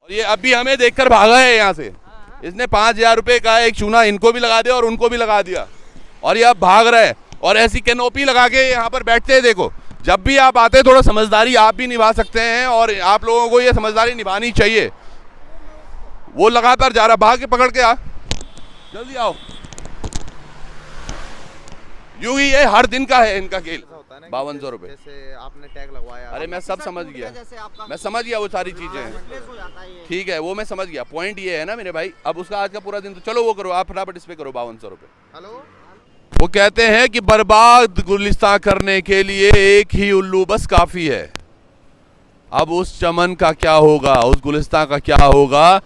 और ये अभी हमें देखकर भागा है यहाँ से। इसने 5,000 रुपये का एक चूना इनको भी लगा दिया और उनको भी लगा दिया, और ये अब भाग रहा है। और ऐसी कैनोपी लगा के यहाँ पर बैठते हैं। देखो, जब भी आप आते हैं थोड़ा समझदारी आप भी निभा सकते हैं, और आप लोगों को ये समझदारी निभानी चाहिए। वो लगातार जा रहा, भाग के पकड़ के आ, जल्दी आओ। यूं ही ये हर दिन का है इनका खेल। 5200 रुपये जैसे आपने टैग लगवाया। अरे मैं सब समझ गया, मैं समझ गया वो सारी चीजें हैं। ठीक है, वो मैं समझ गया। पॉइंट ये है ना मेरे भाई, अब उसका आज का पूरा दिन तो चलो वो करो, आप फटाफट इस पे करो 5200 रुपये। हेलो, वो कहते हैं कि बर्बाद गुलिस्तान करने के लिए एक ही उल्लू बस काफी है। अब उस चमन का क्या होगा, उस गुलिस्तान का क्या होगा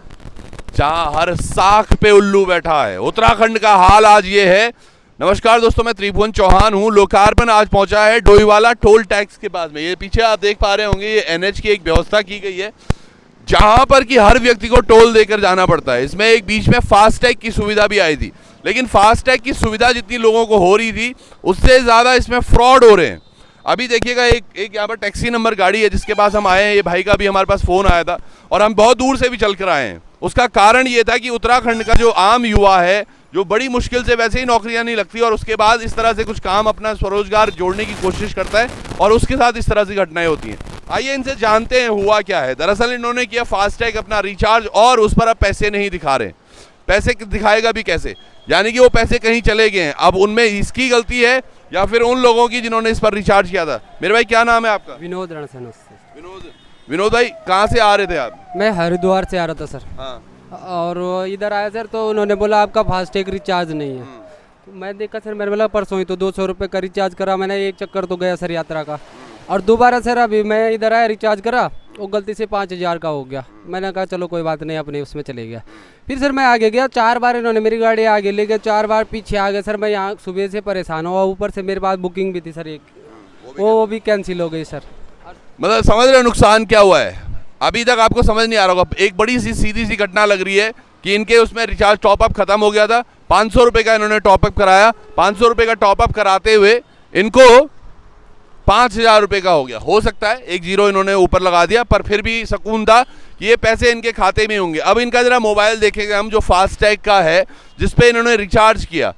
जहां हर साख पे उल्लू बैठा है। उत्तराखंड का हाल आज ये है। नमस्कार दोस्तों, मैं त्रिभुवन चौहान हूं। लोकार्पण आज पहुंचा है डोईवाला टोल टैक्स के पास में। ये पीछे आप देख पा रहे होंगे, ये एनएच की एक व्यवस्था की गई है जहां पर कि हर व्यक्ति को टोल देकर जाना पड़ता है। इसमें एक बीच में फास्टैग की सुविधा भी आई थी, लेकिन फास्टैग की सुविधा जितनी लोगों को हो रही थी उससे ज़्यादा इसमें फ्रॉड हो रहे हैं। अभी देखिएगा, एक यहाँ पर टैक्सी नंबर गाड़ी है जिसके पास हम आए हैं। ये भाई का भी हमारे पास फ़ोन आया था और हम बहुत दूर से भी चल कर आए हैं। उसका कारण ये था कि उत्तराखंड का जो आम युवा है, जो बड़ी मुश्किल से वैसे ही नौकरियां नहीं लगती और उसके बाद इस तरह से कुछ काम अपना स्वरोजगार जोड़ने की कोशिश करता है, और उसके साथ इस तरह से घटनाएं होती हैं। आइए इनसे जानते हैं हुआ क्या है। दरअसल इन्होंने किया फास्टैग अपना रिचार्ज, और उस पर अब पैसे नहीं दिखा रहे। पैसे दिखाएगा भी कैसे, यानी कि वो पैसे कहीं चले गए हैं। अब उनमें इसकी गलती है या फिर उन लोगों की जिन्होंने इस पर रिचार्ज किया था। मेरे भाई क्या नाम है आपका? विनोद रणसन। विनोद भाई, कहाँ से आ रहे थे आप? मैं हरिद्वार से आ रहा था सर। हाँ। और इधर आया सर, तो उन्होंने बोला आपका फास्टैग रिचार्ज नहीं है। तो मैं देखा सर, मैंने बोला परसों ही तो 200 रुपये का रिचार्ज करा मैंने, एक चक्कर तो गया सर यात्रा का। और दोबारा सर अभी मैं इधर आया, रिचार्ज करा, वो गलती से 5,000 का हो गया। मैंने कहा चलो कोई बात नहीं, अपने उसमें चले गया। फिर सर मैं आगे गया, 4 बार इन्होंने मेरी गाड़ी आगे ले गया, 4 बार पीछे आ गए। सर मैं यहाँ सुबह से परेशान हुआ, ऊपर से मेरे पास बुकिंग भी थी सर एक, वो भी कैंसिल हो गई सर। मतलब समझ रहे हो नुकसान क्या हुआ है? अभी तक आपको समझ नहीं आ रहा होगा। एक बड़ी सी सीधी सी घटना लग रही है कि इनके उसमें रिचार्ज टॉपअप खत्म हो गया था। 500 रुपये का इन्होंने टॉपअप कराया। 500 रुपये का टॉपअप कराते हुए इनको 5,000 रुपये का हो गया। हो सकता है एक जीरो इन्होंने ऊपर लगा दिया, पर फिर भी सुकून था कि ये पैसे इनके खाते में होंगे। अब इनका जरा मोबाइल देखेंगे हम, जो फास्टैग का है जिसपे इन्होंने रिचार्ज किया।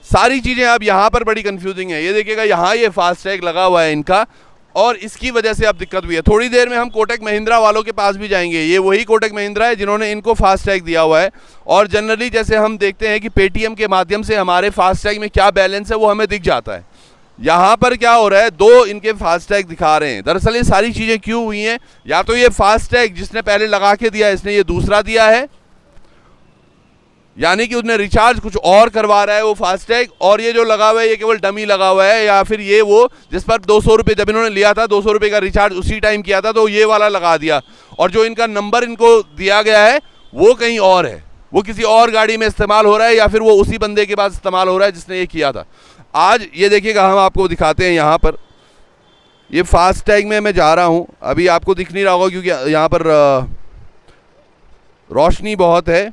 सारी चीज़ें अब यहाँ पर बड़ी कंफ्यूजिंग है। ये देखिएगा, यहाँ ये फास्टैग लगा हुआ है इनका, और इसकी वजह से अब दिक्कत हुई है। थोड़ी देर में हम कोटक महिंद्रा वालों के पास भी जाएंगे। ये वही कोटक महिंद्रा है जिन्होंने इनको फास्टैग दिया हुआ है। और जनरली जैसे हम देखते हैं कि पेटीएम के माध्यम से हमारे फास्टैग में क्या बैलेंस है वो हमें दिख जाता है। यहाँ पर क्या हो रहा है, 2 इनके फास्टैग दिखा रहे हैं। दरअसल ये सारी चीज़ें क्यों हुई हैं, या तो ये फास्टैग जिसने पहले लगा के दिया इसने ये दूसरा दिया है, यानी कि उसने रिचार्ज कुछ और करवा रहा है वो फास्टैग, और ये जो लगा हुआ है ये केवल डमी लगा हुआ है, या फिर ये वो जिस पर 200 रुपये जब इन्होंने लिया था 200 रुपये का रिचार्ज उसी टाइम किया था तो ये वाला लगा दिया, और जो इनका नंबर इनको दिया गया है वो कहीं और है, वो किसी और गाड़ी में इस्तेमाल हो रहा है, या फिर वो उसी बंदे के पास इस्तेमाल हो रहा है जिसने ये किया था। आज ये देखिएगा, हम आपको दिखाते हैं यहाँ पर। ये फास्टैग में मैं जा रहा हूँ, अभी आपको दिख नहीं रहा होगा क्योंकि यहाँ पर रोशनी बहुत है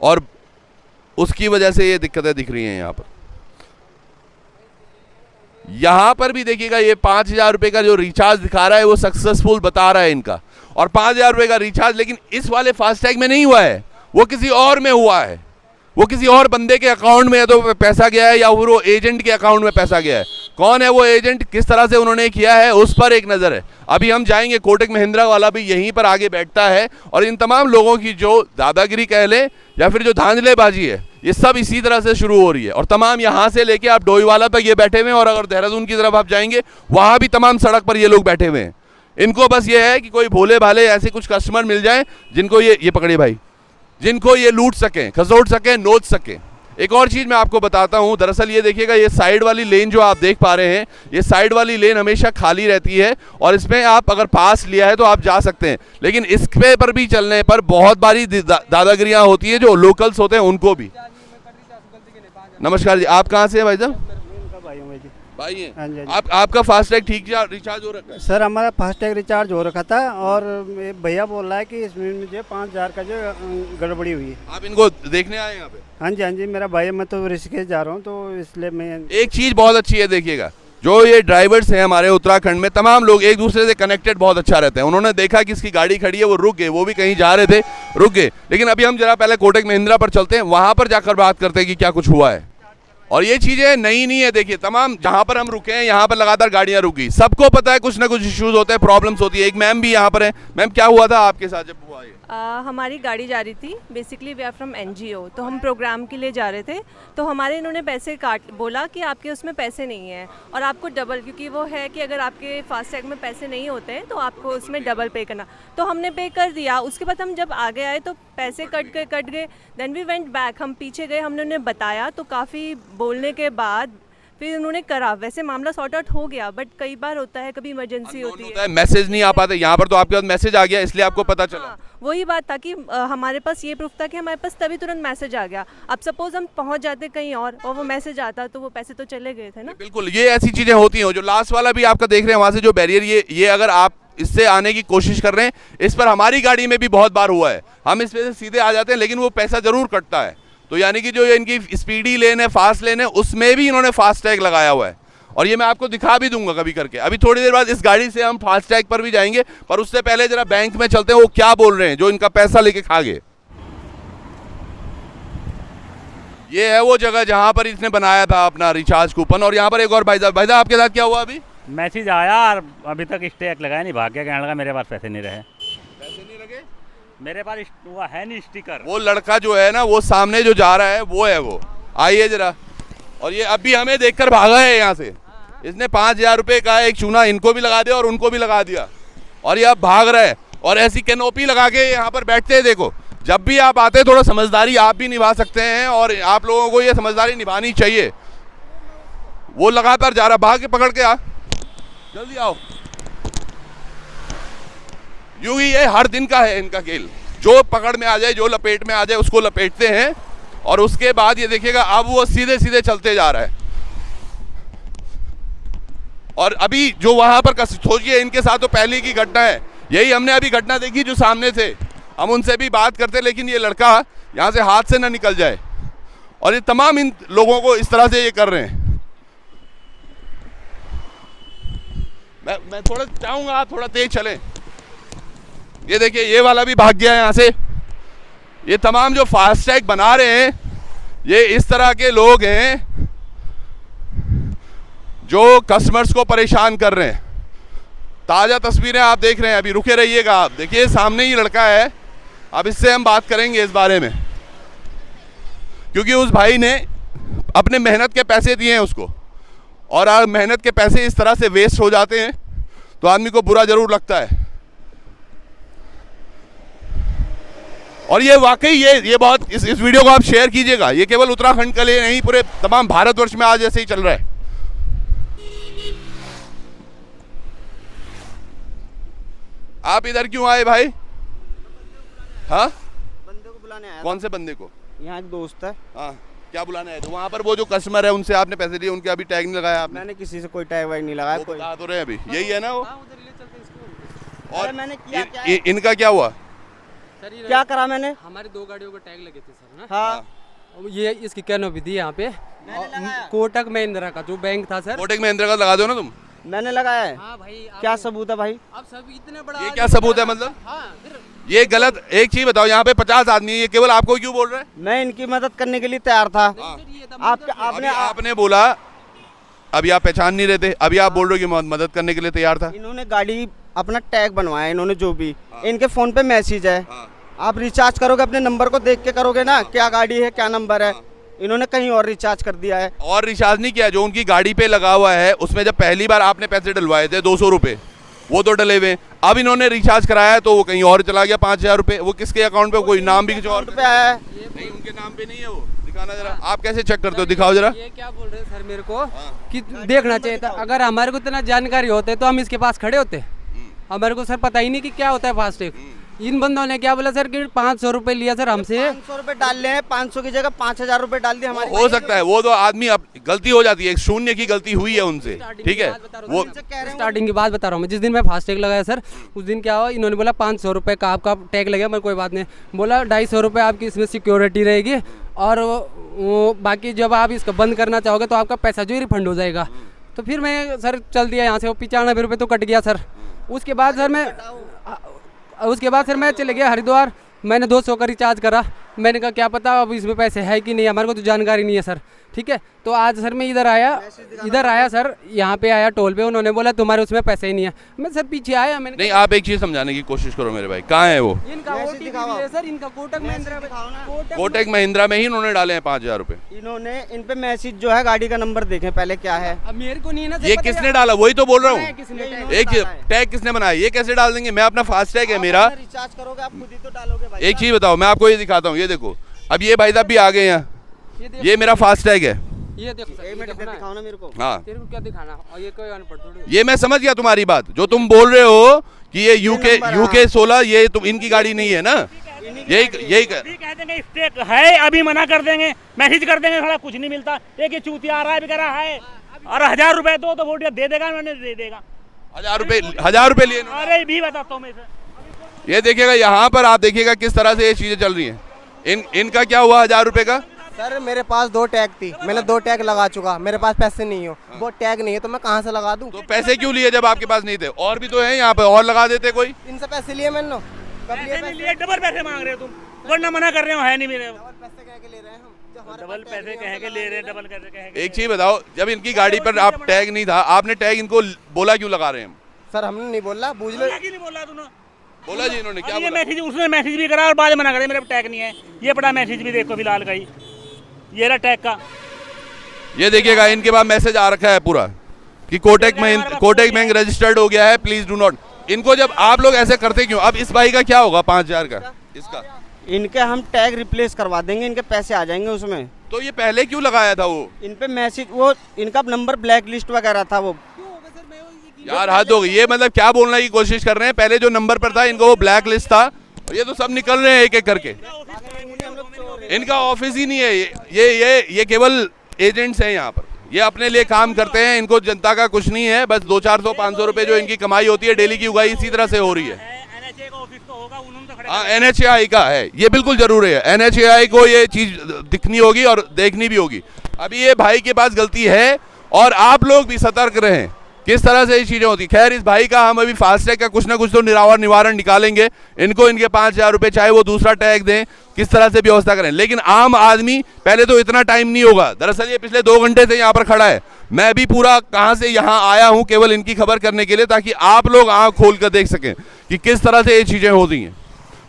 और उसकी वजह से ये दिक्कतें दिख रही हैं। यहाँ पर भी देखिएगा, ये 5,000 रुपये का जो रिचार्ज दिखा रहा है वो सक्सेसफुल बता रहा है इनका, और 5,000 रुपये का रिचार्ज लेकिन इस वाले फास्टैग में नहीं हुआ है, वो किसी और में हुआ है। वो किसी और बंदे के अकाउंट में या तो पैसा गया है, या फिर वो एजेंट के अकाउंट में पैसा गया है। कौन है वो एजेंट, किस तरह से उन्होंने किया है, उस पर एक नज़र है। अभी हम जाएंगे, कोटक महिंद्रा वाला भी यहीं पर आगे बैठता है, और इन तमाम लोगों की जो दादागिरी कह लें या फिर जो धांधलेबाजी है, ये सब इसी तरह से शुरू हो रही है। और तमाम यहाँ से लेके आप डोईवाला तक ये बैठे हुए हैं, और अगर देहरादून की तरफ आप जाएंगे वहाँ भी तमाम सड़क पर ये लोग बैठे हुए हैं। इनको बस ये है कि कोई भोले भाले ऐसे कुछ कस्टमर मिल जाएं जिनको ये पकड़िए भाई, जिनको ये लूट सकें, खसोट सकें, नोच सकें। एक और चीज़ मैं आपको बताता हूं, दरअसल ये देखिएगा, ये साइड वाली लेन जो आप देख पा रहे हैं, ये साइड वाली लेन हमेशा खाली रहती है, और इसमें आप अगर पास लिया है तो आप जा सकते हैं, लेकिन इस पे पर भी चलने पर बहुत बारी दादागिरियां होती है जो लोकल्स होते हैं उनको भी। नमस्कार जी, आप कहाँ से हैं भाई साहब? भाई हैं। हाँ जी, हाँ जी। आपका फास्टैग ठीक रिचार्ज हो रखा है? सर हमारा फास्टैग रिचार्ज हो रखा था, और भैया बोल रहा है कि इसमें मुझे 5,000 का जो गड़बड़ी हुई है। आप इनको देखने आए यहाँ पे? हाँ जी, हाँ जी, मेरा भाई, मैं तो ऋषिकेश जा रहा हूँ, तो इसलिए मैं। एक चीज़ बहुत अच्छी है, देखिएगा, जो ये ड्राइवर्स हैं हमारे उत्तराखंड में, तमाम लोग एक दूसरे से कनेक्टेड बहुत अच्छा रहते हैं। उन्होंने देखा कि इसकी गाड़ी खड़ी है, वो रुक गए, वो भी कहीं जा रहे थे, रुक गए। लेकिन अभी हम जरा पहले कोटक महिंद्रा पर चलते हैं, वहाँ पर जाकर बात करते हैं कि क्या कुछ हुआ है। और ये चीज़ें नई नहीं है, देखिए तमाम जहाँ पर हम रुके हैं यहाँ पर लगातार गाड़ियाँ रुकी। सबको पता है कुछ ना कुछ इश्यूज होते हैं, प्रॉब्लम्स होती है। एक मैम भी यहाँ पर है। मैम, क्या हुआ था आपके साथ जब हुआ ये? हमारी गाड़ी जा रही थी, basically we are from NGO, तो हम प्रोग्राम के लिए जा रहे थे। तो हमारे इन्होंने पैसे बोला कि आपके उसमें पैसे नहीं हैं और आपको डबल, क्योंकि वो है कि अगर आपके फास्टैग में पैसे नहीं होते हैं तो आपको उसमें डबल पे करना। तो हमने पे कर दिया। उसके बाद हम जब आगे आए तो पैसे कट गए। देन वी वेंट बैक, हम पीछे गए, हमने उन्हें बताया तो काफ़ी बोलने के बाद फिर उन्होंने करा। वैसे मामला सॉर्ट आउट हो गया, बट कई बार होता है, कभी इमरजेंसी होती है, मैसेज नहीं आ पाते। यहाँ पर तो आपके पास मैसेज आ गया, इसलिए आपको पता चला। हाँ, वही बात था कि हमारे पास ये प्रूफ था कि हमारे पास तभी तुरंत मैसेज आ गया। अब सपोज हम पहुंच जाते कहीं और वो मैसेज आता तो वो पैसे तो चले गए थे ना। बिल्कुल, ये ऐसी चीजें होती हैं। जो लास्ट वाला भी आपका देख रहे हैं वहां से जो बैरियर, ये अगर आप इससे आने की कोशिश कर रहे हैं, इस पर हमारी गाड़ी में भी बहुत बार हुआ है। हम इस पे से सीधे आ जाते हैं, लेकिन वो पैसा जरूर कटता है। तो यानी कि जो इनकी स्पीडी लेन है, फास्ट लेन है, उसमें भी इन्होंने फास्ट टैग लगाया हुआ है। और ये मैं आपको दिखा भी दूंगा कभी करके। अभी थोड़ी देर बाद इस गाड़ी से हम फास्ट टैग पर भी जाएंगे, पर उससे पहले जरा बैंक में चलते हैं, वो क्या बोल रहे हैं जो इनका पैसा लेके खा गए। ये है वो जगह जहां पर इसने बनाया था अपना रिचार्ज कूपन। और यहाँ पर एक और भाई साहब आपके साथ क्या हुआ? अभी मैसेज आया और अभी तक स्टेक लगाया नहीं, भाग गया, कहने लगा मेरे पास पैसे नहीं रहे। पैसे नहीं लगे मेरे पास वो है नहीं स्टिकर। वो लड़का जो है ना, वो सामने जो जा रहा है वो है वो। आइए जरा। और ये अभी हमें देखकर भागा है यहाँ से। इसने 5,000 रुपये का एक चूना इनको भी लगा दिया और उनको भी लगा दिया, और ये अब भाग रहा है। और ऐसी कैनोपी लगा के यहाँ पर बैठते हैं। देखो, जब भी आप आते हैं थोड़ा समझदारी आप भी निभा सकते हैं, और आप लोगों को ये समझदारी निभानी चाहिए। वो लगातार जा रहा, भाग के पकड़ के आ, जल्दी आओ। यूं ही ये हर दिन का है इनका खेल। जो पकड़ में आ जाए, जो लपेट में आ जाए, उसको लपेटते हैं। और उसके बाद ये देखिएगा अब वो सीधे सीधे चलते जा रहा है। और अभी जो वहां पर सोचिए, इनके साथ तो पहले की घटना है। यही हमने अभी घटना देखी जो सामने थे। हम उनसे भी बात करते, लेकिन ये लड़का यहां से हाथ से ना निकल जाए। और ये तमाम इन लोगों को इस तरह से ये कर रहे हैं। मैं थोड़ा चाहूंगा आप थोड़ा तेज चलें। ये देखिए, ये वाला भी भाग गया यहां से। ये तमाम जो फास्टैग बना रहे हैं, ये इस तरह के लोग हैं जो कस्टमर्स को परेशान कर रहे हैं। ताज़ा तस्वीरें आप देख रहे हैं। अभी रुके रहिएगा आप। देखिए सामने ही लड़का है। अब इससे हम बात करेंगे इस बारे में, क्योंकि उस भाई ने अपने मेहनत के पैसे दिए हैं उसको, और अगर मेहनत के पैसे इस तरह से वेस्ट हो जाते हैं तो आदमी को बुरा जरूर लगता है। और ये वाकई ये बहुत इस वीडियो को आप शेयर कीजिएगा। ये केवल उत्तराखंड के लिए नहीं, पूरे तमाम भारतवर्ष में आज ऐसे ही चल रहा है। आप इधर क्यों आए भाई? हाँ, बंदे को बुलाने आया। कौन से बंदे को? यहाँ एक दोस्त है। हाँ, क्या बुलाने आए? तो वहाँ पर वो जो कस्टमर है उनसे आपने पैसे लिए, उनके अभी टैग नहीं लगाया आपने? मैंने किसी से कोई टैग वैग नहीं लगाया। वो बता तो रहे अभी, यही है ना वो। और मैंने किया क्या? इनका क्या हुआ? क्या करा मैंने? हमारी 2 गाड़ियों को टैग लगे थे सर ना। हाँ, ये इसकी कैनोपी थी यहाँ पे। कोटक महिंद्रा का जो बैंक था सर। कोटक महिंद्रा का लगा दो ना तुम। मैंने लगाया है। हाँ भाई, क्या सबूत है भाई? अब सब इतने बड़ा ये क्या सबूत है मतलब? हाँ, फिर ये गलत। एक चीज बताओ, यहाँ पे 50 आदमी है, ये केवल आपको क्यों बोल रहे हैं? मैं इनकी मदद करने के लिए तैयार था। आपने बोला, अभी आप पहचान नहीं रहे थे, अभी आप बोल रहे हो कि मदद करने के लिए तैयार था। इन्होंने गाड़ी अपना टैग बनवाया, इन्होंने जो भी। इनके फोन पे मैसेज है। आप रिचार्ज करोगे अपने नंबर को देख के करोगे ना, क्या गाड़ी है, क्या नंबर है। इन्होंने कहीं और रिचार्ज कर दिया है। और रिचार्ज नहीं किया, जो उनकी गाड़ी पे लगा हुआ है उसमें जब पहली बार आपने पैसे डलवाए थे 200 रुपए, वो तो डले हुए। अब इन्होंने रिचार्ज कराया तो वो कहीं और चला गया 5,000 रुपए। वो किसके अकाउंट पे? कोई नाम भी किसी और पे आया है। नहीं, उनके नाम पे नहीं है वो। दिखाना जरा। आप कैसे चेक करते हो? दिखाओ जरा। ये क्या बोल रहे हैं सर मेरे को कि देखना चाहिए था। अगर हमारे को इतना जानकारी होते तो हम इसके पास खड़े होते। हमारे को सर पता ही नहीं कि क्या होता है फास्टैग। इन बंदों ने क्या बोला सर कि 500 रुपए लिया सर हमसे। 500 रुपए डाल ले हैं, 500 की जगह 5,000 रुपए डाल दिए हमारे। हो सकता है, वो तो आदमी अब गलती हो जाती है, एक शून्य की गलती हुई है उनसे, ठीक है। वो स्टार्टिंग की बात बता रहा हूँ मैं। जिस दिन मैं फास्टैग लगाया सर, उस दिन क्या हुआ, इन्होंने बोला 500 रुपये का आपका टैग लगेगा। मैं कोई बात नहीं, बोला 250 रुपये आपकी इसमें सिक्योरिटी रहेगी, और वो बाकी जब आप इसको बंद करना चाहोगे तो आपका पैसा जो रिफंड हो जाएगा। तो फिर मैं सर चल दिया यहाँ से, वो 95 रुपये तो कट गया सर। उसके बाद सर मैं चले गया हरिद्वार, मैंने 200 का रिचार्ज करा। मैंने कहा क्या पता अब इसमें पैसे है कि नहीं, हमारे को तो जानकारी नहीं है सर। ठीक है, तो आज सर मैं इधर आया सर, यहाँ पे आया टोल पे, उन्होंने बोला तुम्हारे उसमें पैसे ही नहीं है। मैं सर पीछे आया, मैंने नहीं, आप एक चीज समझाने की कोशिश करो मेरे भाई, कहाँ है वो? इनका OTP है सर, इनका कोटक महिंद्रा में ही इन्होंने डाले हैं 5,000 रुपए। इन्होंने इन पे मैसेज जो है गाड़ी का नंबर देखें पहले क्या है। अब मेरे को नहीं ना ये किसने डाला, वही तो बोल रहा हूँ। एक डाला है। टैग किसने बनाया, ये कैसे डाल देंगे? मैं अपना फास्ट टैग है मेरा। रिचार्ज करोगे आप खुद ही तो डालोगे भाई। एक चीज बताओ, मैं आपको ये दिखाता हूँ, ये देखो, अब ये भाई साहब भी आ गए यहाँ, ये मेरा फास्ट टैग है। ये देखो सर, एक मिनट दिखाओ ना मेरे को। हाँ, तेरे को क्या दिखाना? और ये कोई अनपढ़ थोड़ी। ये मैं समझ गया तुम्हारी बात, जो तुम बोल रहे हो कि ये यूके 16 ये तुम इनकी गाड़ी नहीं है ना, यही कह देंगे स्टेक है, अभी मना कर देंगे, मैसेज कर देंगे, थोड़ा कुछ नहीं मिलता। एक ये चूतिया आ रहा है भी कह रहा है, और 1000 रुपए दो तो वोट दे देगा, मैंने दे देगा। 1000 रुपए लिए। अरे भी बताता हूँ मैं सर, ये देखिएगा यहाँ पर, आप देखिएगा किस तरह से ये चीजें चल रही हैं। इनका क्या हुआ 1000 रुपए का? सर मेरे पास 2 टैग थी, मैंने 2 टैग लगा चुका, मेरे पास पैसे नहीं हो, वो टैग नहीं है तो मैं कहाँ से लगा दूँ? तो पैसे क्यों लिए जब आपके पास नहीं थे? और भी तो हैं यहाँ पे, और लगा देते कोई। इनसे पैसे लिए मैंने, पैसे नहीं लिए, डबल पैसे मांग रहे हो तुम, वरना मना कर रहे हो है नहीं मेरे। पैसे कह के ले रहे हैं हम, डबल पैसे कह के ले रहे हैं, डबल पैसे कह के। एक चीज बताओ, जब इनकी गाड़ी पर आप टैग नहीं था, आपने टैग इनको बोला क्यों लगा रहे हैं? सर हमने नहीं बोला, बूझ लो। नहीं बोला तूने, बोला जी इन्होंने, क्या ये बोला? मैसेज उसने मैसेज भी करा और बाद में मना करे, मेरे पे टैग नहीं है। ये पड़ा मैसेज भी देखो फिलहाल का ही, ये रहा टैग का। ये देखिएगा, इनके पास मैसेज आ रखा है पूरा कि कोटक बैंक रजिस्टर्ड हो गया है, प्लीज डू नॉट। इनको जब आप लोग ऐसे करते क्यों? अब इस भाई का क्या होगा 5,000 का? इसका इनके हम टैग रिप्लेस करवा देंगे, इनके पैसे आ जाएंगे उसमें। तो ये पहले क्यों लगाया था वो? इन पे मैसेज, वो इनका नंबर ब्लैक लिस्ट वगैरह था वो। यार हद हो गई, ये मतलब क्या बोलने की कोशिश कर रहे हैं? पहले जो नंबर पर था इनको वो ब्लैक लिस्ट था, और ये तो सब निकल रहे हैं एक एक करके। इनका ऑफिस ही नहीं है ये केवल एजेंट्स हैं यहाँ पर, ये अपने लिए काम करते हैं, इनको जनता का कुछ नहीं है। बस 200-400-500 रुपए जो इनकी कमाई होती है डेली की, उगाई इसी तरह से हो रही है। हाँ, NHAI का है, ये बिल्कुल जरूरी है। NHAI को ये चीज दिखनी होगी और देखनी भी होगी। अभी ये भाई के पास गलती है, और आप लोग भी सतर्क रहें किस तरह से ये चीजें होती। खैर, इस भाई का हम अभी फास्टैग का कुछ ना कुछ तो निवारण निकालेंगे। इनको इनके 5,000 रुपए, चाहे वो दूसरा टैग दें, किस तरह से व्यवस्था करें। लेकिन आम आदमी पहले तो इतना टाइम नहीं होगा। दरअसल ये पिछले 2 घंटे से यहाँ पर खड़ा है, मैं भी पूरा कहाँ से यहाँ आया हूँ केवल इनकी खबर करने के लिए, ताकि आप लोग आँख खोल कर देख सकें कि किस तरह से ये चीजें होती हैं।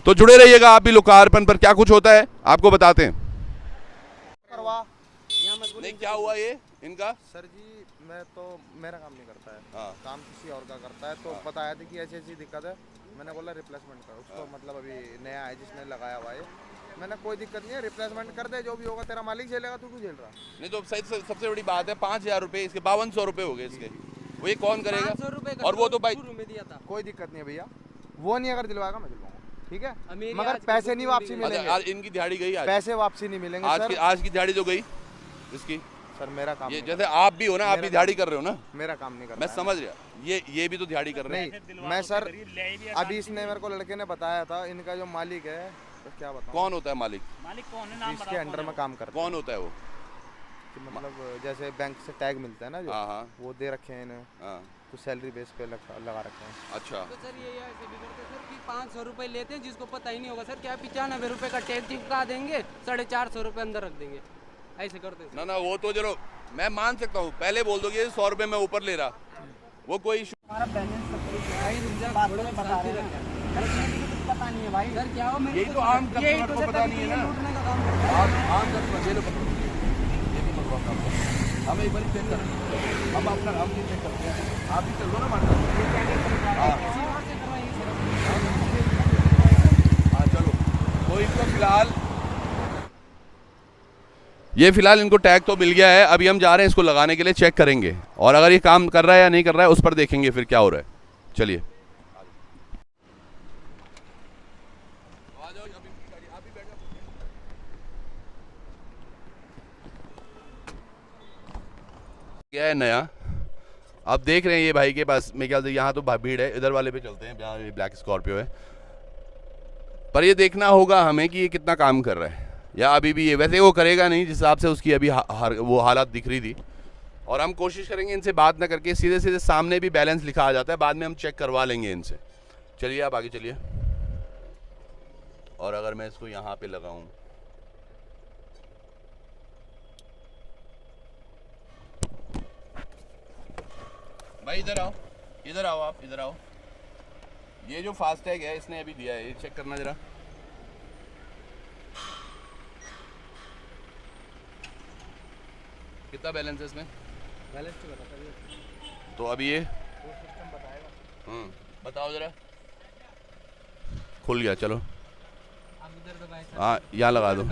तो जुड़े रहिएगा आप भी, लोकार्पण पर क्या कुछ होता है आपको बताते हैं। नहीं, क्या हुआ ये इनका? सर जी, मैं तो मेरा काम नहीं करता है, हाँ। काम किसी और का करता है। तो बताया था कि ऐसी ऐसी दिक्कत है, मैंने बोला रिप्लेसमेंट कर उसको। मतलब अभी नया है जिसने लगाया हुआ है, मैंने कोई दिक्कत नहीं है, रिप्लेसमेंट कर दे, जो भी होगा तेरा मालिक झेलेगा, तू क्यों झेल रहा? नहीं तो सही, सबसे बड़ी बात है 5,000 रुपए, इसके 5200 रुपए हो गए इसके, वो ये कौन करेगा? 500 रुपए और वो तो भाई दिया था। कोई दिक्कत नहीं है भैया, वो नहीं अगर दिलवाएगा मैं दिलवाऊंगा, ठीक है, मेरी मगर आज की पैसे तो नहीं वापसी मिलेंगे। मिलेंगे। आज इनकी दिहाड़ी गई, आज पैसे वापसी नहीं मिलेंगे सर। आज की दिहाड़ी तो गई इसकी। सर मेरा काम ये नहीं जैसे आप भी हो ना, आप भी दिहाड़ी कर रहे हो ना, करता। मेरा काम नहीं करता मैं है। समझ रहा। ये भी तो दिहाड़ी कर रहे हैं। नहीं, मैं सर अभी इसने मेरे को लड़के ने बताया था, इनका जो मालिक है, तो क्या बताऊं, कौन होता है मालिक? मालिक कौन है, नाम इसके अंडर में काम करता है। कौन होता है वो? कि मतलब जैसे बैंक से टैग मिलता है ना, जो हाँ हाँ वो दे रखे हैं इन्हें, हाँ, तो सैलरी बेस पे लगा रखे हैं। अच्छा। तो सर ये ऐसे भी करते सर कि 500 रुपए लेते हैं, जिसको पता ही नहीं होगा सर, क्या 95 रुपए का टैग चिपका देंगे, 450 रुपए अंदर रख देंगे, ऐसे करते हैं। ना वो तो चलो मैं मान सकता हूँ, पहले बोल दो कि 100 रुपए मैं ऊपर ले रहा, वो कोई हमारा बैलेंस पता नहीं है भाई। सर क्या हो, यही तो आम कस्टमर को पता नहीं है ना। आम कस्टमर, ये लो पकड़ो, ये भी मत पकड़ो। हम एक बार चेक करें, हम अपना हम नहीं चेक करते हैं, आप भी चल दो ना मारता। हाँ चलो, तो इनको फिलहाल इनको टैग तो मिल गया है। अभी हम जा रहे हैं इसको लगाने के लिए, चेक करेंगे, और अगर ये काम कर रहा है या नहीं कर रहा है उस पर देखेंगे फिर क्या हो रहा है। चलिए क्या है नया, आप देख रहे हैं ये भाई के पास मेरे ख्याल से यहाँ तो भीड़ है। इधर वाले पे चलते हैं जहाँ ये ब्लैक स्कॉर्पियो है। पर ये देखना होगा हमें कि ये कितना काम कर रहा है, या अभी भी ये वैसे वो करेगा नहीं जिस हिसाब से उसकी अभी वो हालात दिख रही थी। और हम कोशिश करेंगे इनसे बात ना करके, सीधे सीधे सामने भी बैलेंस लिखा आ जाता है, बाद में हम चेक करवा लेंगे इनसे। चलिए आप आगे चलिए। और अगर मैं इसको यहाँ पे लगाऊं, भाई इधर आओ, इधर आओ, आप इधर आओ। ये जो फास्टैग है इसने अभी दिया है, ये चेक करना जरा। कितना बैलेंस है इसमें? बैलेंस तो बताता है। तो अभी ये बताओ जरा। खुल गया, चलो हाँ यहाँ लगा दो।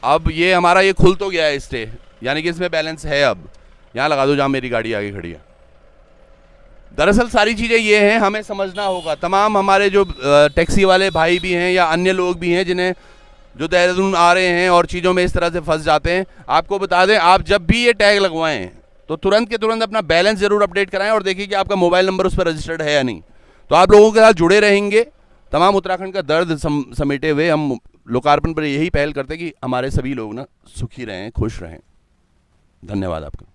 अब ये हमारा ये खुल तो गया है स्टे, यानी कि इसमें बैलेंस है। अब यहाँ लगा दो जहाँ मेरी गाड़ी आगे खड़ी है। दरअसल सारी चीज़ें ये हैं, हमें समझना होगा। तमाम हमारे जो टैक्सी वाले भाई भी हैं या अन्य लोग भी हैं जिन्हें जो देहरादून आ रहे हैं और चीज़ों में इस तरह से फंस जाते हैं, आपको बता दें, आप जब भी ये टैग लगवाएं तो तुरंत के तुरंत अपना बैलेंस ज़रूर अपडेट कराएं और देखिए कि आपका मोबाइल नंबर उस पर रजिस्टर्ड है या नहीं। तो आप लोगों के साथ जुड़े रहेंगे। तमाम उत्तराखंड का दर्द समेटे हुए हम लोकार्पण पर यही पहल करते हैं कि हमारे सभी लोग ना सुखी रहें, खुश रहें। धन्यवाद आपका।